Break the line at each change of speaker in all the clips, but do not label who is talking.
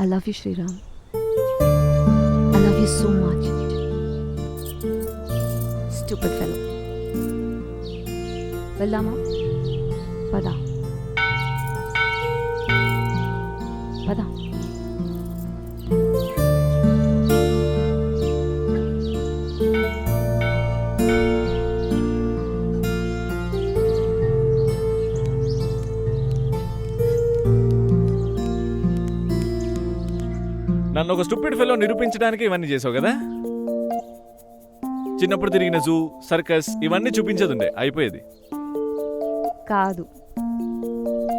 I love you, Shriram. I love you so much. Stupid fellow. వెళ్దామా? పద పద.
నన్ను ఒక స్టూపిడ్ ఫెలో నిరూపించడానికి ఇవన్నీ చేసావు కదా. చిన్నప్పుడు తిరిగిన జూ, సర్కస్ ఇవన్నీ చూపించదుండే, అయిపోయేది.
కాదు,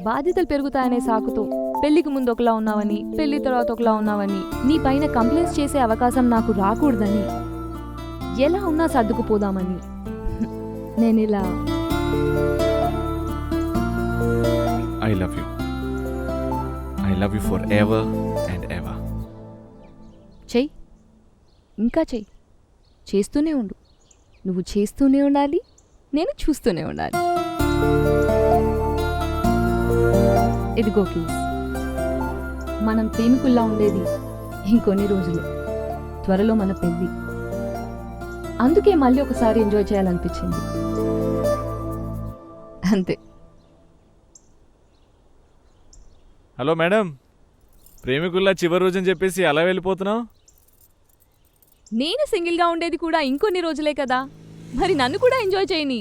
బాధ్యతలు పెరుగుతాయనే సాకుతో పెళ్లికి ముందు ఒకలా ఉన్నావని, పెళ్లి తర్వాత ఒకలా ఉన్నావని, నీ పైన కంప్లైంట్స్ చేసే అవకాశం నాకు రాకూడదని, ఎలా ఉన్నా సర్దుకుపోదామని నేను ఇలా.
I love you. I love you for ever and ever.
చెయ్యి, ఇంకా చెయ్యి, చేస్తూనే ఉండు. నువ్వు చేస్తూనే ఉండాలి, నేను చూస్తూనే ఉండాలి. ఇదిగో కేస్, మనం ప్రేమికుల్లా ఉండేది ఇంకొన్ని రోజులు, త్వరలో మన పెళ్ళి. అందుకే మళ్ళీ ఒకసారి ఎంజాయ్ చేయాలనిపించింది, అంతే.
హలో మేడం, ప్రేమికుల్లా చివరి రోజని చెప్పేసి అలా వెళ్ళిపోతున్నావు?
నేను సింగిల్గా ఉండేది కూడా ఇంకొన్ని రోజులే కదా, మరి నన్ను కూడా ఎంజాయ్ చేయని.